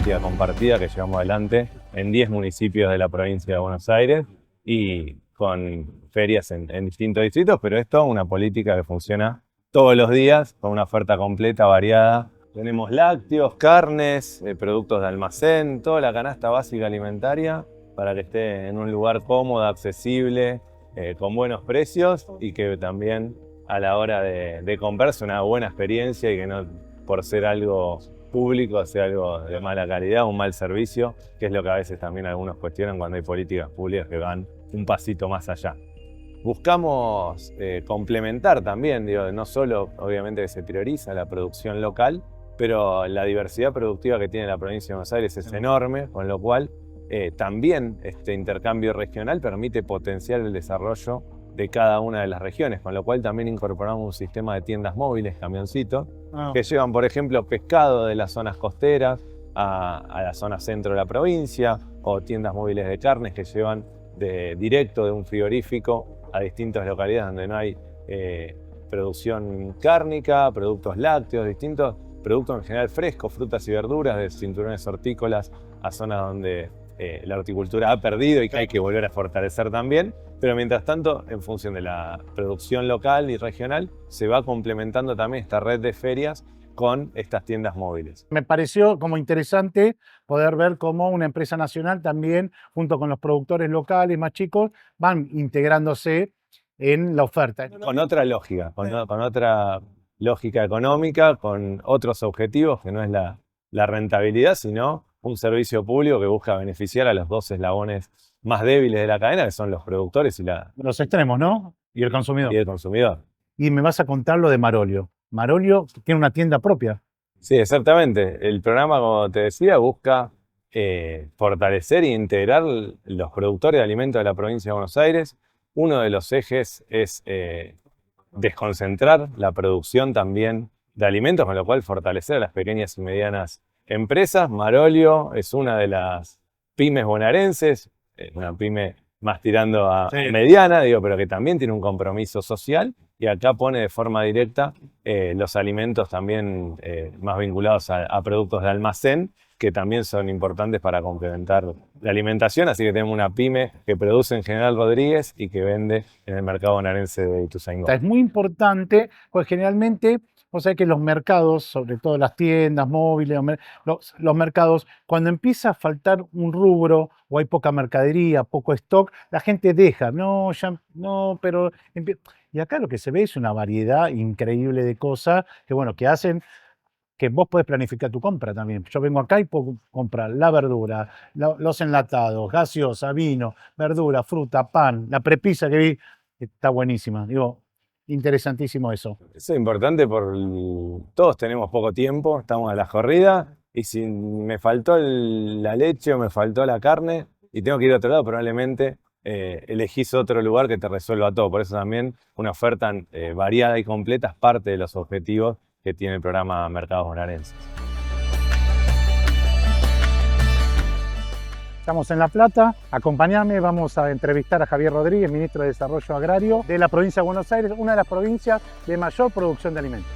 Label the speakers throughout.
Speaker 1: política compartida que llevamos adelante en 10 municipios de la provincia de Buenos Aires y con ferias en distintos distritos, pero es toda una política que funciona todos los días con una oferta completa, variada. Tenemos lácteos, carnes, productos de almacén, toda la canasta básica alimentaria para que esté en un lugar cómodo, accesible, con buenos precios y que también a la hora de comprarse una buena experiencia y que no por ser algo público sea algo de mala calidad, un mal servicio, que es lo que a veces también algunos cuestionan cuando hay políticas públicas que van un pasito más allá. Buscamos complementar también, digo, no solo obviamente que se prioriza la producción local, pero la diversidad productiva que tiene la provincia de Buenos Aires es enorme, con lo cual también este intercambio regional permite potenciar el desarrollo de cada una de las regiones, con lo cual también incorporamos un sistema de tiendas móviles, camioncitos, que llevan, por ejemplo, pescado de las zonas costeras a la zona centro de la provincia, o tiendas móviles de carnes que llevan directo de un frigorífico a distintas localidades donde no hay producción cárnica, productos lácteos, distintos productos en general frescos, frutas y verduras, de cinturones hortícolas a zonas donde la horticultura ha perdido y que hay que volver a fortalecer también. Pero mientras tanto, en función de la producción local y regional, se va complementando también esta red de ferias con estas tiendas móviles.
Speaker 2: Me pareció como interesante poder ver cómo una empresa nacional también, junto con los productores locales más chicos, van integrándose en la oferta.
Speaker 1: Con otra lógica, con otra lógica económica, con otros objetivos, que no es la rentabilidad, sino un servicio público que busca beneficiar a los dos eslabones más débiles de la cadena, que son los productores y
Speaker 2: los extremos, ¿no? Y el consumidor.
Speaker 1: Y el consumidor.
Speaker 2: Y me vas a contar lo de Marolio. Marolio tiene una tienda propia.
Speaker 1: Sí, exactamente. El programa, como te decía, busca fortalecer e integrar los productores de alimentos de la provincia de Buenos Aires. Uno de los ejes es desconcentrar la producción también de alimentos, con lo cual fortalecer a las pequeñas y medianas empresas. Marolio es una de las pymes bonaerenses, una pyme más tirando a mediana, digo, pero que también tiene un compromiso social y acá pone de forma directa los alimentos también más vinculados a productos de almacén, que también son importantes para complementar la alimentación. Así que tenemos una pyme que produce en General Rodríguez y que vende en el mercado bonaerense de Ituzaingó.
Speaker 2: Es muy importante, porque generalmente, o sea que los mercados, sobre todo las tiendas móviles, los mercados, cuando empieza a faltar un rubro o hay poca mercadería, poco stock, la gente deja, no, ya no, pero... Y acá lo que se ve es una variedad increíble de cosas que, bueno, que hacen que vos podés planificar tu compra también. Yo vengo acá y puedo comprar la verdura, los enlatados, gaseosa, vino, verdura, fruta, pan, la prepisa que vi, está buenísima. Digo, interesantísimo eso.
Speaker 1: Eso es importante porque todos tenemos poco tiempo, estamos a la corrida y si me faltó la leche o me faltó la carne y tengo que ir a otro lado, probablemente elegís otro lugar que te resuelva todo. Por eso también una oferta variada y completa es parte de los objetivos que tiene el programa Mercados Bonaerenses.
Speaker 2: Estamos en La Plata, acompáñame, vamos a entrevistar a Javier Rodríguez, ministro de Desarrollo Agrario de la provincia de Buenos Aires, una de las provincias de mayor producción de alimentos.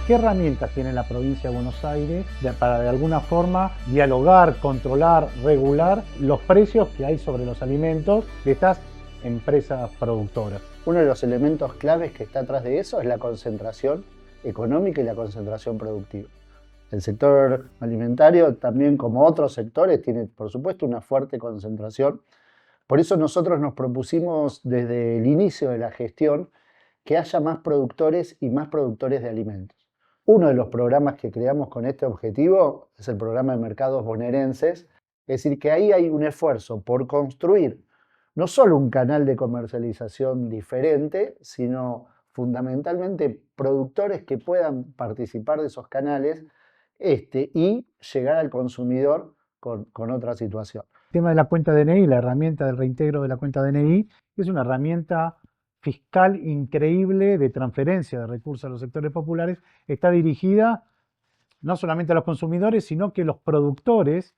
Speaker 2: ¿Qué herramientas tiene la provincia de Buenos Aires para de alguna forma dialogar, controlar, regular los precios que hay sobre los alimentos de estas empresas productoras?
Speaker 3: Uno de los elementos claves que está atrás de eso es la concentración económica y la concentración productiva. El sector alimentario, también como otros sectores, tiene por supuesto una fuerte concentración. Por eso nosotros nos propusimos desde el inicio de la gestión que haya más productores y más productores de alimentos. Uno de los programas que creamos con este objetivo es el programa de mercados bonaerenses, es decir, que ahí hay un esfuerzo por construir no solo un canal de comercialización diferente, sino fundamentalmente productores que puedan participar de esos canales y llegar al consumidor con otra situación.
Speaker 2: El tema de la cuenta DNI, la herramienta del reintegro de la cuenta DNI, es una herramienta fiscal increíble de transferencia de recursos a los sectores populares, está dirigida no solamente a los consumidores, sino que los productores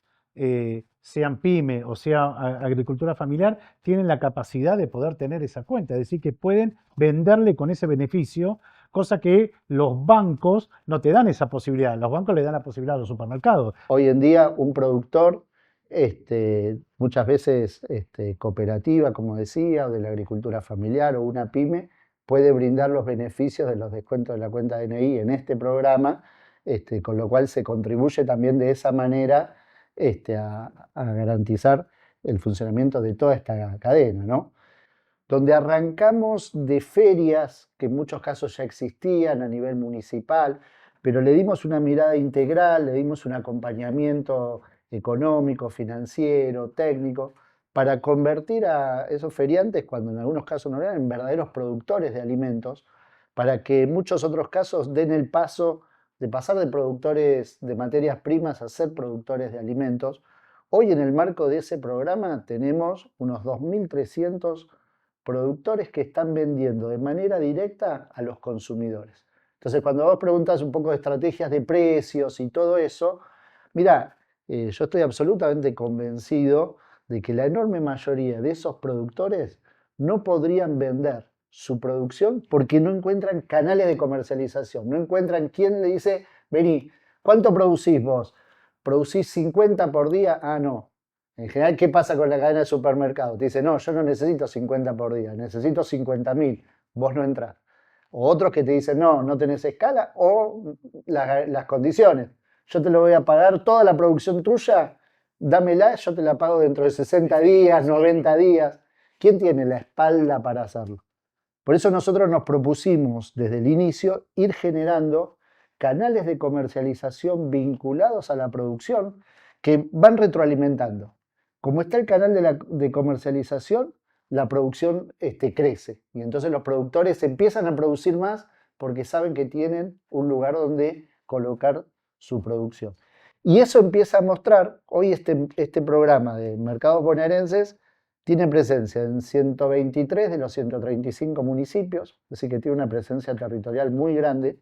Speaker 2: sean pyme o sea agricultura familiar, tienen la capacidad de poder tener esa cuenta, es decir, que pueden venderle con ese beneficio, cosa que los bancos no te dan esa posibilidad, los bancos le dan la posibilidad a los supermercados.
Speaker 3: Hoy en día un productor, muchas veces cooperativa, como decía, o de la agricultura familiar o una pyme, puede brindar los beneficios de los descuentos de la cuenta DNI en este programa, con lo cual se contribuye también de esa manera a garantizar el funcionamiento de toda esta cadena, ¿no? Donde arrancamos de ferias, que en muchos casos ya existían a nivel municipal, pero le dimos una mirada integral, le dimos un acompañamiento económico, financiero, técnico, para convertir a esos feriantes, cuando en algunos casos no lo eran, en verdaderos productores de alimentos, para que en muchos otros casos den el paso de pasar de productores de materias primas a ser productores de alimentos. Hoy en el marco de ese programa tenemos unos 2.300 productores que están vendiendo de manera directa a los consumidores. Entonces, cuando vos preguntas un poco de estrategias de precios y todo eso, mira, yo estoy absolutamente convencido de que la enorme mayoría de esos productores no podrían vender su producción porque no encuentran canales de comercialización, no encuentran quién le dice, vení, ¿cuánto producís vos? ¿Producís 50 por día? Ah, no. En general, ¿qué pasa con la cadena de supermercados? Te dice, no, yo no necesito 50 por día, necesito 50.000, vos no entrás. O otros que te dicen, no, no tenés escala, o las condiciones. Yo te lo voy a pagar, toda la producción tuya, dámela, yo te la pago dentro de 60 días, 90 días. ¿Quién tiene la espalda para hacerlo? Por eso nosotros nos propusimos desde el inicio ir generando canales de comercialización vinculados a la producción que van retroalimentando. Como está el canal de comercialización, la producción crece y entonces los productores empiezan a producir más porque saben que tienen un lugar donde colocar su producción. Y eso empieza a mostrar, hoy este programa de mercados bonaerenses tiene presencia en 123 de los 135 municipios, es decir, que tiene una presencia territorial muy grande.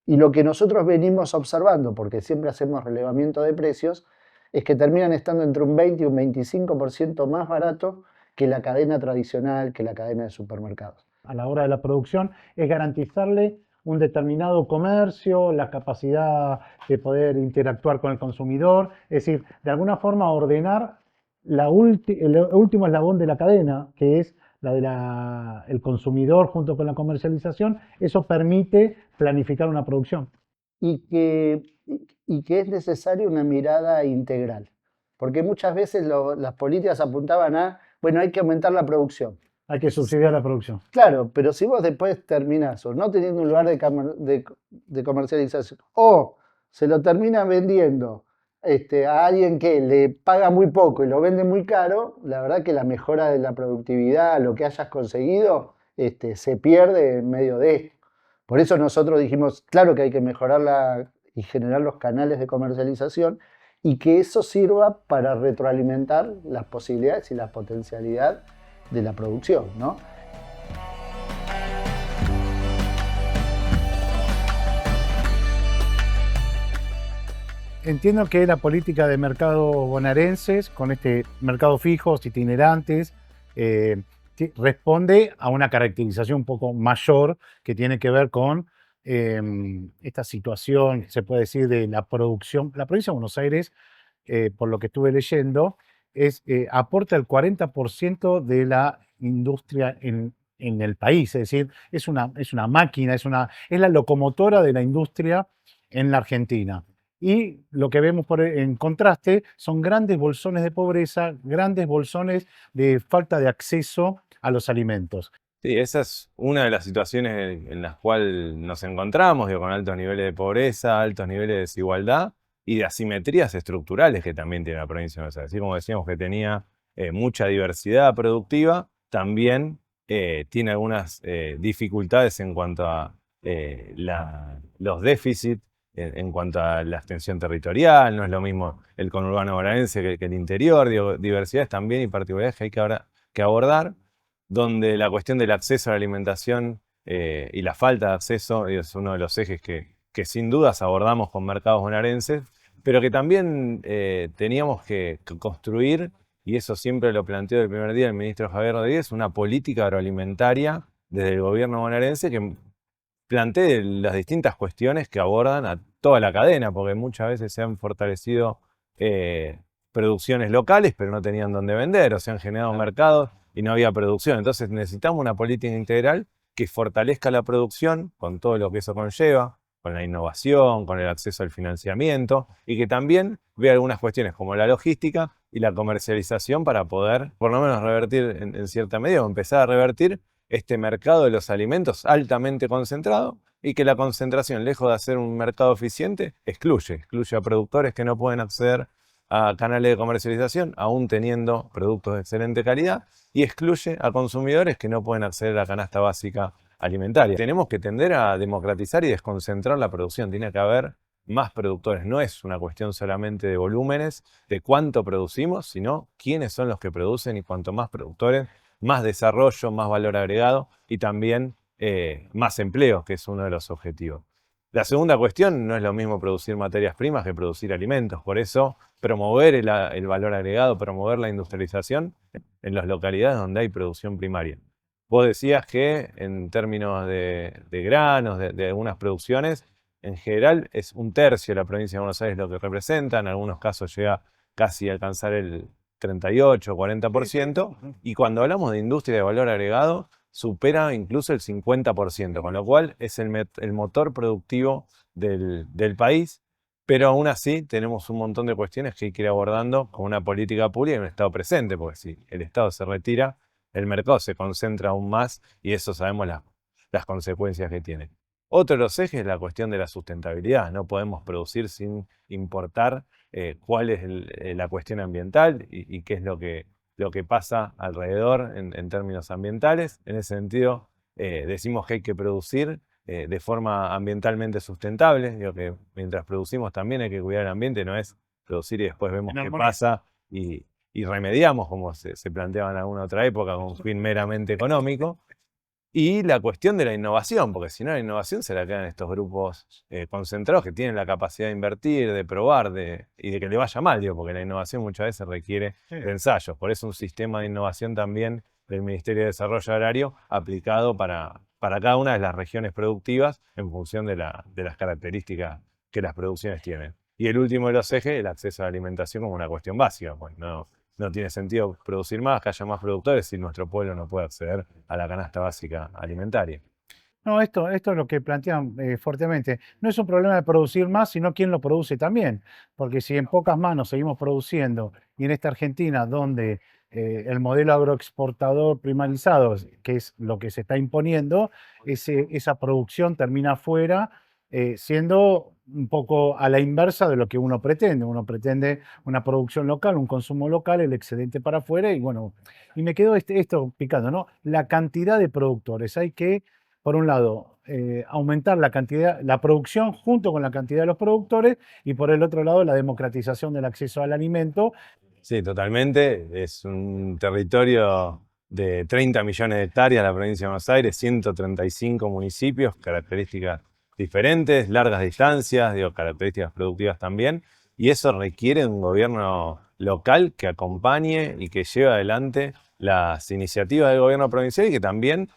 Speaker 3: Y lo que nosotros venimos observando, porque siempre hacemos relevamiento de precios, es que terminan estando entre un 20 y un 25% más barato que la cadena tradicional, que la cadena de supermercados.
Speaker 2: A la hora de la producción es garantizarle un determinado comercio, la capacidad de poder interactuar con el consumidor, es decir, de alguna forma ordenar el último eslabón de la cadena, que es la del consumidor junto con la comercialización. Eso permite planificar una producción.
Speaker 3: Y que es necesaria una mirada integral, porque muchas veces las políticas apuntaban a, bueno, hay que aumentar la producción.
Speaker 2: Hay que subsidiar la producción.
Speaker 3: Claro, pero si vos después terminás o no teniendo un lugar de comercialización, o se lo termina vendiendo a alguien que le paga muy poco y lo vende muy caro, la verdad que la mejora de la productividad, lo que hayas conseguido, se pierde en medio de esto. Por eso nosotros dijimos, claro que hay que mejorarla y generar los canales de comercialización y que eso sirva para retroalimentar las posibilidades y la potencialidad de la producción, ¿no?
Speaker 2: Entiendo que la política de mercados bonaerenses, con este mercado fijos, itinerantes, responde a una caracterización un poco mayor que tiene que ver con esta situación, se puede decir, de la producción. La provincia de Buenos Aires, por lo que estuve leyendo, aporta el 40% de la industria en el país, es decir, es una máquina, es la locomotora de la industria en la Argentina. Y lo que vemos en contraste son grandes bolsones de pobreza, grandes bolsones de falta de acceso a los alimentos.
Speaker 1: Sí, esa es una de las situaciones en las cuales nos encontramos, digo, con altos niveles de pobreza, altos niveles de desigualdad y de asimetrías estructurales que también tiene la provincia de Buenos Aires. Así como decíamos que tenía mucha diversidad productiva, también tiene algunas dificultades en cuanto a los déficits, en cuanto a la extensión territorial. No es lo mismo el conurbano bonaerense que el interior, digo, diversidades también y particularidades que hay que abordar, donde la cuestión del acceso a la alimentación y la falta de acceso es uno de los ejes que sin dudas abordamos con mercados bonaerenses, pero que también teníamos que construir, y eso siempre lo planteó el primer día el ministro Javier Rodríguez, una política agroalimentaria desde el gobierno bonaerense que plantee las distintas cuestiones que abordan a toda la cadena, porque muchas veces se han fortalecido producciones locales, pero no tenían dónde vender, o se han generado mercados y no había producción. Entonces necesitamos una política integral que fortalezca la producción con todo lo que eso conlleva, con la innovación, con el acceso al financiamiento, y que también vea algunas cuestiones como la logística y la comercialización para poder, por lo menos, revertir en cierta medida, o empezar a revertir este mercado de los alimentos altamente concentrado, y que la concentración, lejos de hacer un mercado eficiente, excluye a productores que no pueden acceder a canales de comercialización, aún teniendo productos de excelente calidad, y excluye a consumidores que no pueden acceder a la canasta básica alimentaria. Tenemos que tender a democratizar y desconcentrar la producción. Tiene que haber más productores. No es una cuestión solamente de volúmenes, de cuánto producimos, sino quiénes son los que producen, y cuanto más productores, más desarrollo, más valor agregado y también más empleo, que es uno de los objetivos. La segunda cuestión, no es lo mismo producir materias primas que producir alimentos. Por eso, promover el valor agregado, promover la industrialización en las localidades donde hay producción primaria. Vos decías que en términos de granos, de algunas producciones, en general es 1/3 de la provincia de Buenos Aires lo que representa, en algunos casos llega casi a alcanzar el 38 o 40%, y cuando hablamos de industria de valor agregado, supera incluso el 50%, con lo cual es el motor productivo del país, pero aún así tenemos un montón de cuestiones que hay que ir abordando con una política pública y un Estado presente, porque si el Estado se retira, el mercado se concentra aún más, y eso sabemos las consecuencias que tiene. Otro de los ejes es la cuestión de la sustentabilidad. No podemos producir sin importar cuál es la cuestión ambiental y qué es lo que pasa alrededor en términos ambientales. En ese sentido, decimos que hay que producir de forma ambientalmente sustentable. Digo que mientras producimos también hay que cuidar el ambiente, no es producir y después vemos qué pasa y remediamos, como se planteaba en alguna otra época, con un fin meramente económico. Y la cuestión de la innovación, porque si no, la innovación se la quedan estos grupos concentrados que tienen la capacidad de invertir, de probar y de que le vaya mal, digo, porque la innovación muchas veces requiere de ensayos. Por eso un sistema de innovación también del Ministerio de Desarrollo Agrario aplicado para cada una de las regiones productivas en función de las características que las producciones tienen. Y el último de los ejes, el acceso a la alimentación como una cuestión básica. Pues no tiene sentido producir más, que haya más productores si nuestro pueblo no puede acceder a la canasta básica alimentaria.
Speaker 2: No, esto es lo que plantean fuertemente. No es un problema de producir más, sino quién lo produce también. Porque si en pocas manos seguimos produciendo, y en esta Argentina, donde el modelo agroexportador primarizado, que es lo que se está imponiendo, esa producción termina afuera, siendo un poco a la inversa de lo que uno pretende. Uno pretende una producción local, un consumo local, el excedente para afuera, y bueno, y me quedó esto picando, ¿no? La cantidad de productores. Hay que, por un lado, aumentar la cantidad, la producción junto con la cantidad de los productores, y por el otro lado, la democratización del acceso al alimento.
Speaker 1: Sí, totalmente. Es un territorio de 30 millones de hectáreas, la provincia de Buenos Aires, 135 municipios, características diferentes, largas distancias, digo, características productivas también, y eso requiere de un gobierno local que acompañe y que lleve adelante las iniciativas del gobierno provincial y que también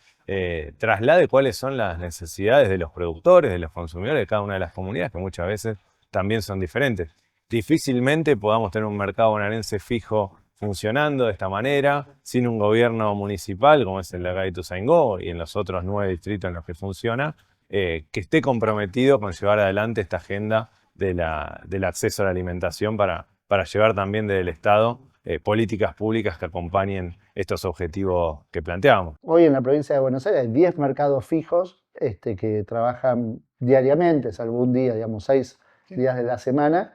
Speaker 1: traslade cuáles son las necesidades de los productores, de los consumidores de cada una de las comunidades, que muchas veces también son diferentes. Difícilmente podamos tener un mercado bonaerense fijo funcionando de esta manera, sin un gobierno municipal, como es el de acá de Ituzaingó y en los otros 9 distritos en los que funciona, que esté comprometido con llevar adelante esta agenda del acceso a la alimentación para llevar también desde el Estado políticas públicas que acompañen estos objetivos que planteábamos.
Speaker 3: Hoy en la provincia de Buenos Aires hay 10 mercados fijos que trabajan diariamente, salvo un día, digamos 6 días de la semana.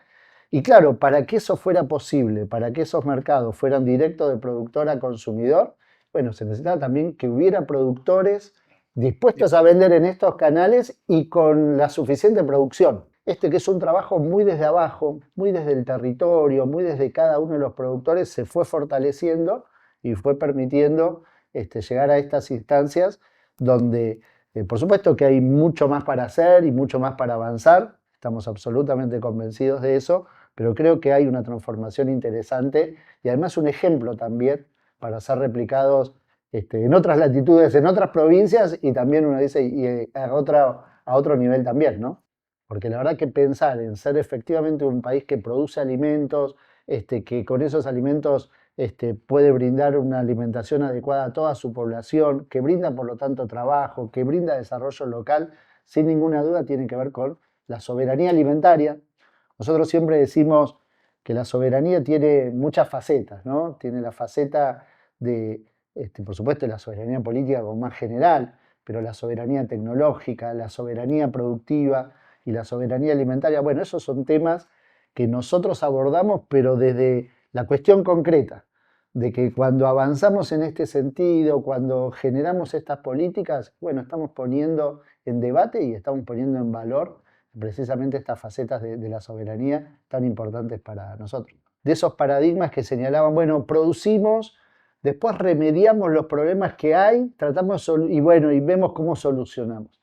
Speaker 3: Y claro, para que eso fuera posible, para que esos mercados fueran directos de productor a consumidor, bueno, se necesitaba también que hubiera productores dispuestos a vender en estos canales y con la suficiente producción. Que es un trabajo muy desde abajo, muy desde el territorio, muy desde cada uno de los productores, se fue fortaleciendo y fue permitiendo llegar a estas instancias donde, por supuesto que hay mucho más para hacer y mucho más para avanzar, estamos absolutamente convencidos de eso, pero creo que hay una transformación interesante y además un ejemplo también para ser replicados en otras latitudes, en otras provincias y también uno dice a otro nivel también, ¿no? Porque la verdad que pensar en ser efectivamente un país que produce alimentos, que con esos alimentos puede brindar una alimentación adecuada a toda su población, que brinda por lo tanto trabajo, que brinda desarrollo local, sin ninguna duda tiene que ver con la soberanía alimentaria. Nosotros siempre decimos que la soberanía tiene muchas facetas, ¿no? Tiene la faceta de, por supuesto, la soberanía política como más general, pero la soberanía tecnológica, la soberanía productiva y la soberanía alimentaria, bueno, esos son temas que nosotros abordamos, pero desde la cuestión concreta, de que cuando avanzamos en este sentido, cuando generamos estas políticas, bueno, estamos poniendo en debate y estamos poniendo en valor precisamente estas facetas de la soberanía tan importantes para nosotros. De esos paradigmas que señalaban, bueno, producimos, después remediamos los problemas que hay, tratamos y bueno, y vemos cómo solucionamos.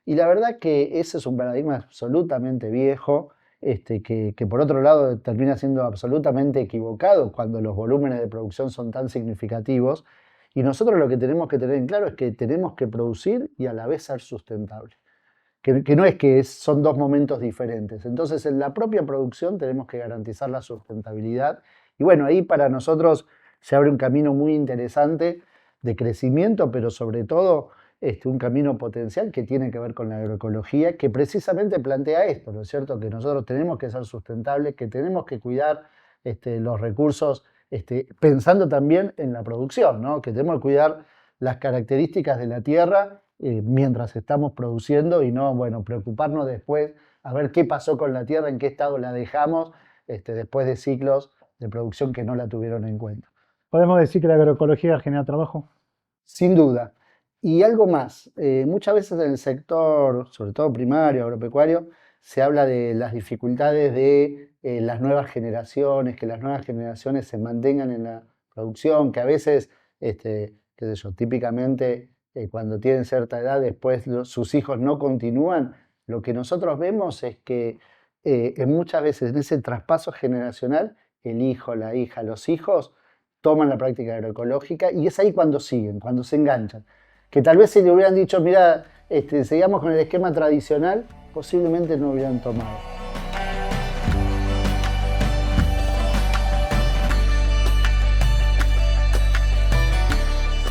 Speaker 3: Y la verdad que ese es un paradigma absolutamente viejo, que por otro lado termina siendo absolutamente equivocado cuando los volúmenes de producción son tan significativos. Y nosotros lo que tenemos que tener en claro es que tenemos que producir y a la vez ser sustentable. Que no es que son dos momentos diferentes. Entonces, en la propia producción tenemos que garantizar la sustentabilidad. Y bueno, ahí para nosotros se abre un camino muy interesante de crecimiento, pero sobre todo un camino potencial que tiene que ver con la agroecología, que precisamente plantea esto, ¿no es cierto? Que nosotros tenemos que ser sustentables, que tenemos que cuidar los recursos, pensando también en la producción, ¿no? Que tenemos que cuidar las características de la tierra mientras estamos produciendo y no, bueno, preocuparnos después a ver qué pasó con la tierra, en qué estado la dejamos después de ciclos de producción que no la tuvieron en cuenta.
Speaker 2: ¿Podemos decir que la agroecología genera trabajo?
Speaker 3: Sin duda. Y algo más, muchas veces en el sector, sobre todo primario, agropecuario, se habla de las dificultades de las nuevas generaciones, que las nuevas generaciones se mantengan en la producción, que a veces, qué sé yo, típicamente cuando tienen cierta edad, después sus hijos no continúan. Lo que nosotros vemos es que muchas veces en ese traspaso generacional, el hijo, la hija, los hijos toman la práctica agroecológica y es ahí cuando siguen, cuando se enganchan. Que tal vez si le hubieran dicho, mira, seguimos con el esquema tradicional, posiblemente no hubieran tomado.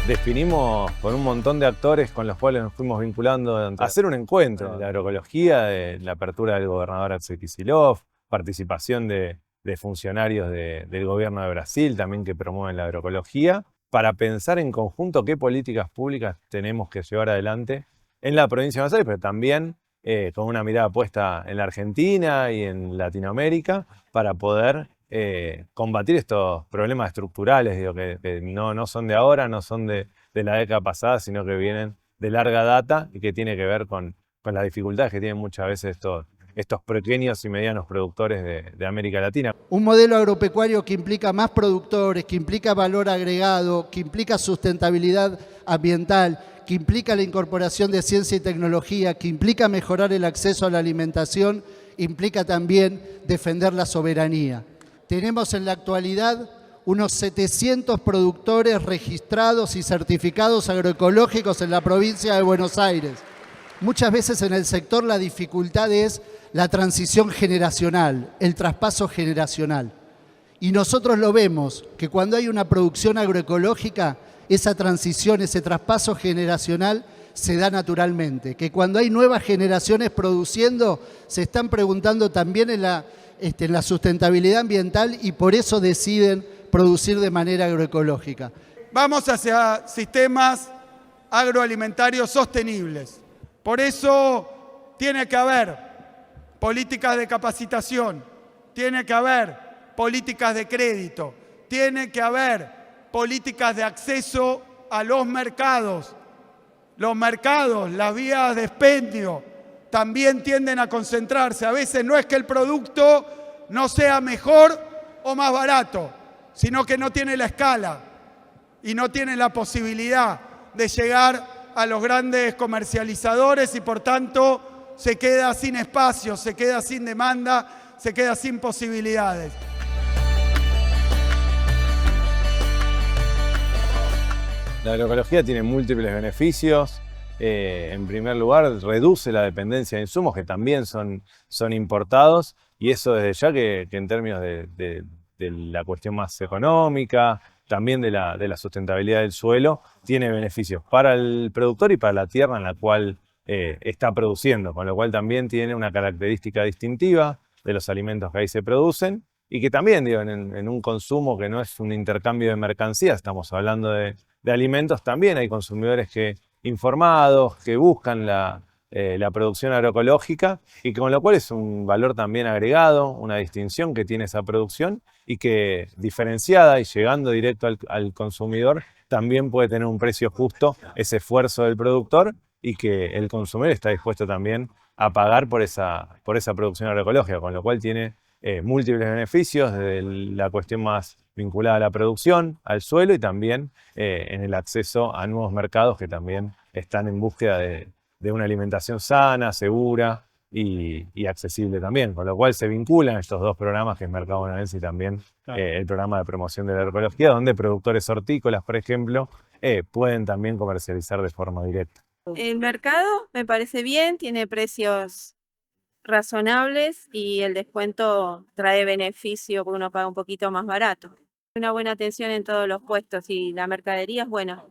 Speaker 1: Definimos con un montón de actores con los cuales nos fuimos vinculando a hacer un encuentro de la agroecología, de la apertura del gobernador Axel Kicillof, participación de funcionarios del gobierno de Brasil también que promueven la agroecología, para pensar en conjunto qué políticas públicas tenemos que llevar adelante en la provincia de Buenos Aires, pero también con una mirada puesta en la Argentina y en Latinoamérica para poder combatir estos problemas estructurales, digo, que no son de ahora, no son de la década pasada, sino que vienen de larga data y que tiene que ver con las dificultades que tienen muchas veces estos pequeños y medianos productores de América Latina.
Speaker 4: Un modelo agropecuario que implica más productores, que implica valor agregado, que implica sustentabilidad ambiental, que implica la incorporación de ciencia y tecnología, que implica mejorar el acceso a la alimentación, implica también defender la soberanía. Tenemos en la actualidad unos 700 productores registrados y certificados agroecológicos en la provincia de Buenos Aires. Muchas veces en el sector la dificultad es la transición generacional, el traspaso generacional. Y nosotros lo vemos, que cuando hay una producción agroecológica, esa transición, ese traspaso generacional se da naturalmente. Que cuando hay nuevas generaciones produciendo, se están preguntando también en la sustentabilidad ambiental y por eso deciden producir de manera agroecológica.
Speaker 5: Vamos hacia sistemas agroalimentarios sostenibles. Por eso tiene que haber políticas de capacitación, tiene que haber políticas de crédito, tiene que haber políticas de acceso a los mercados. Los mercados, las vías de expendio, también tienden a concentrarse. A veces no es que el producto no sea mejor o más barato, sino que no tiene la escala y no tiene la posibilidad de llegar a los grandes comercializadores y por tanto se queda sin espacio, se queda sin demanda, se queda sin posibilidades.
Speaker 1: La agroecología tiene múltiples beneficios. En primer lugar, reduce la dependencia de insumos que también son importados, y eso desde ya que en términos de la cuestión más económica, también de la sustentabilidad del suelo, tiene beneficios para el productor y para la tierra en la cual está produciendo, con lo cual también tiene una característica distintiva de los alimentos que ahí se producen, y que también, digo, en un consumo que no es un intercambio de mercancías, estamos hablando de alimentos, también hay consumidores informados, que buscan la producción agroecológica, y con lo cual es un valor también agregado, una distinción que tiene esa producción, y que diferenciada y llegando directo al consumidor, también puede tener un precio justo ese esfuerzo del productor, y que el consumidor está dispuesto también a pagar por esa producción agroecológica, con lo cual tiene múltiples beneficios, desde la cuestión más vinculada a la producción, al suelo, y también en el acceso a nuevos mercados que también están en búsqueda de una alimentación sana, segura y accesible también, con lo cual se vinculan estos dos programas, que es Mercado Bonaerense y también el programa de promoción de la agroecología, donde productores hortícolas, por ejemplo, pueden también comercializar de forma directa.
Speaker 6: El mercado me parece bien, tiene precios razonables y el descuento trae beneficio porque uno paga un poquito más barato. Una buena atención en todos los puestos y la mercadería es buena.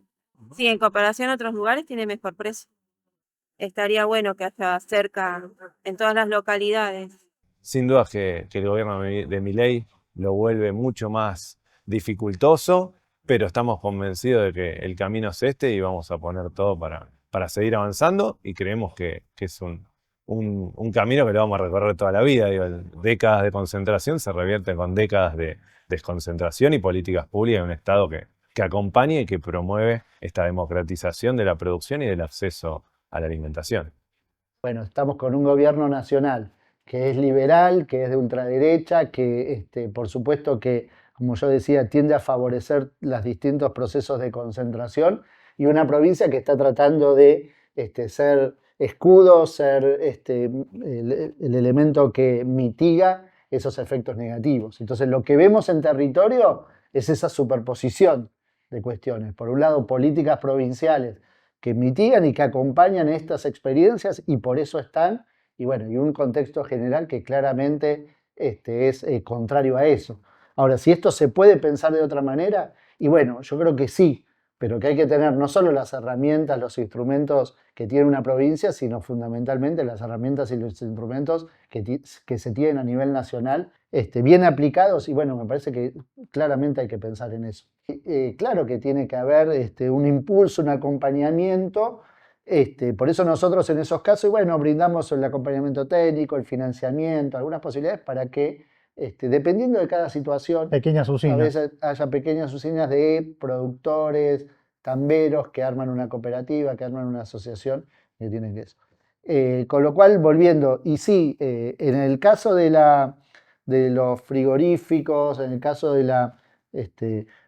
Speaker 6: Sí, en comparación a otros lugares tiene mejor precio. Estaría bueno que haya cerca en todas las localidades.
Speaker 1: Sin duda que el gobierno de Milei lo vuelve mucho más dificultoso, pero estamos convencidos de que el camino es este, y vamos a poner todo para seguir avanzando, y creemos que es un camino que lo vamos a recorrer toda la vida. Digo, décadas de concentración se revierten con décadas de desconcentración y políticas públicas de un Estado que acompaña y que promueve esta democratización de la producción y del acceso a la alimentación.
Speaker 3: Bueno, estamos con un gobierno nacional que es liberal, que es de ultraderecha, que por supuesto que, como yo decía, tiende a favorecer los distintos procesos de concentración, y una provincia que está tratando de ser escudo, ser el elemento que mitiga esos efectos negativos. Entonces, lo que vemos en territorio es esa superposición de cuestiones. Por un lado, políticas provinciales que mitigan y que acompañan estas experiencias, y por eso están, y bueno, y un contexto general que claramente es contrario a eso. Ahora, si esto se puede pensar de otra manera, y bueno, yo creo que sí, pero que hay que tener no solo las herramientas, los instrumentos que tiene una provincia, sino fundamentalmente las herramientas y los instrumentos que se tienen a nivel nacional, bien aplicados, y bueno, me parece que claramente hay que pensar en eso. Claro que tiene que haber un impulso, un acompañamiento, por eso nosotros en esos casos, y bueno, brindamos el acompañamiento técnico, el financiamiento, algunas posibilidades para que, dependiendo de cada situación,
Speaker 2: Pequeñas usinas.
Speaker 3: a veces haya pequeñas usinas de productores, tamberos que arman una cooperativa, que arman una asociación, que tienen que eso. Con lo cual, volviendo, y sí, en el caso de los frigoríficos, en el caso de la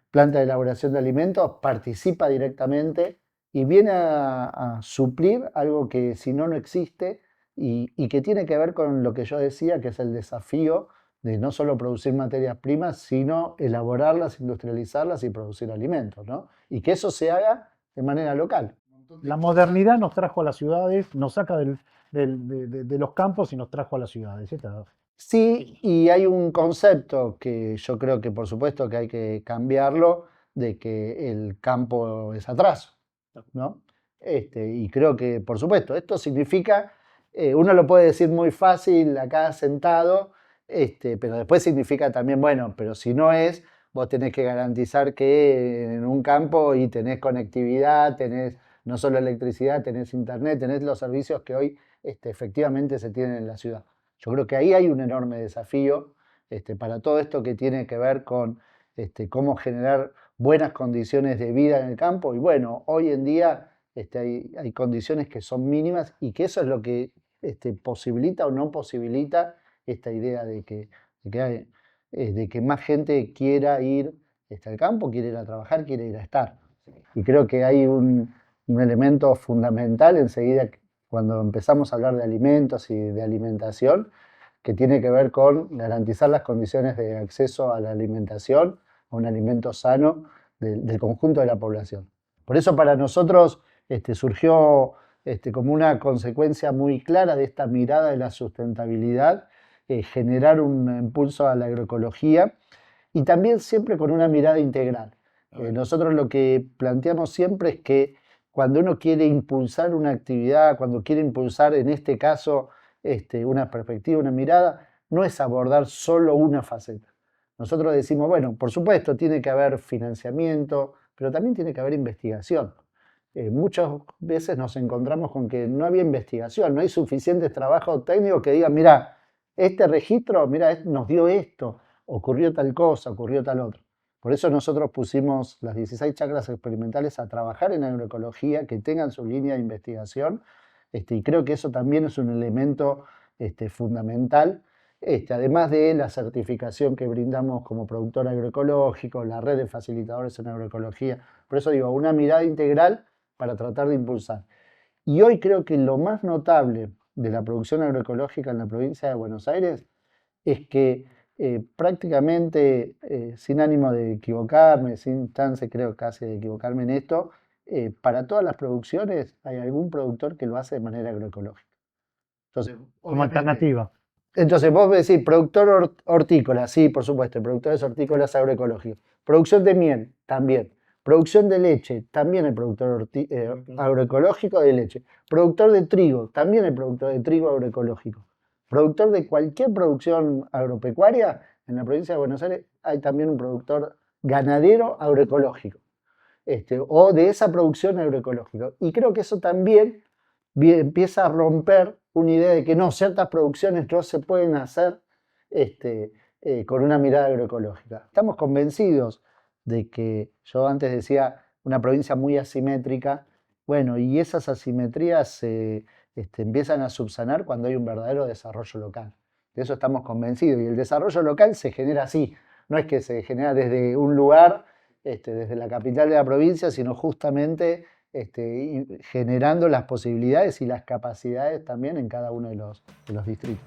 Speaker 3: planta de elaboración de alimentos, participa directamente y viene a suplir algo que si no, no existe, y que tiene que ver con lo que yo decía, que es el desafío de no solo producir materias primas, sino elaborarlas, industrializarlas y producir alimentos, ¿no? Y que eso se haga de manera local.
Speaker 2: La modernidad nos trajo a las ciudades, nos saca de los campos y nos trajo a las ciudades.
Speaker 3: Sí, y hay un concepto que yo creo que por supuesto que hay que cambiarlo, de que el campo es atraso, ¿no? Y creo que, por supuesto, esto significa, uno lo puede decir muy fácil acá sentado, pero después significa también, bueno, pero si no es, vos tenés que garantizar que en un campo y tenés conectividad, tenés no solo electricidad, tenés internet, tenés los servicios que hoy efectivamente se tienen en la ciudad. Yo creo que ahí hay un enorme desafío para todo esto que tiene que ver con cómo generar buenas condiciones de vida en el campo. Y bueno, hoy en día hay condiciones que son mínimas, y que eso es lo que posibilita o no posibilita esta idea de que más gente quiera ir al campo, quiere ir a trabajar, quiere ir a estar. Y creo que hay un elemento fundamental enseguida cuando empezamos a hablar de alimentos y de alimentación, que tiene que ver con garantizar las condiciones de acceso a la alimentación, a un alimento sano del conjunto de la población. Por eso para nosotros surgió como una consecuencia muy clara de esta mirada de la sustentabilidad, generar un impulso a la agroecología y también siempre con una mirada integral. Nosotros lo que planteamos siempre es que cuando uno quiere impulsar una actividad, cuando quiere impulsar en este caso una perspectiva, una mirada, no es abordar solo una faceta. Nosotros decimos, bueno, por supuesto tiene que haber financiamiento, pero también tiene que haber investigación. Muchas veces nos encontramos con que no había investigación, no hay suficientes trabajos técnicos que digan, mira, este registro, mira, nos dio esto, ocurrió tal cosa, ocurrió tal otro. Por eso nosotros pusimos las 16 chacras experimentales a trabajar en agroecología, que tengan su línea de investigación, y creo que eso también es un elemento fundamental, además de la certificación que brindamos como productor agroecológico, la red de facilitadores en agroecología. Por eso digo, una mirada integral para tratar de impulsar. Y hoy creo que lo más notable de la producción agroecológica en la provincia de Buenos Aires es que prácticamente, sin ánimo de equivocarme, sin chance creo casi de equivocarme en esto, para todas las producciones hay algún productor que lo hace de manera agroecológica. Entonces,
Speaker 2: Como alternativa.
Speaker 3: Entonces vos decís, productor hortícola, sí, por supuesto, productores hortícolas agroecológicos. Producción de miel, también. Producción de leche, también el productor agroecológico de leche. Productor de trigo, también el productor de trigo agroecológico. Productor de cualquier producción agropecuaria, en la provincia de Buenos Aires hay también un productor ganadero agroecológico, o de esa producción agroecológica. Y creo que eso también empieza a romper una idea de que no, ciertas producciones no se pueden hacer con una mirada agroecológica. Estamos convencidos de que, yo antes decía, una provincia muy asimétrica, bueno, y esas asimetrías se empiezan a subsanar cuando hay un verdadero desarrollo local. De eso estamos convencidos. Y el desarrollo local se genera así. No es que se genera desde un lugar, desde la capital de la provincia, sino justamente generando las posibilidades y las capacidades también en cada uno de los distritos.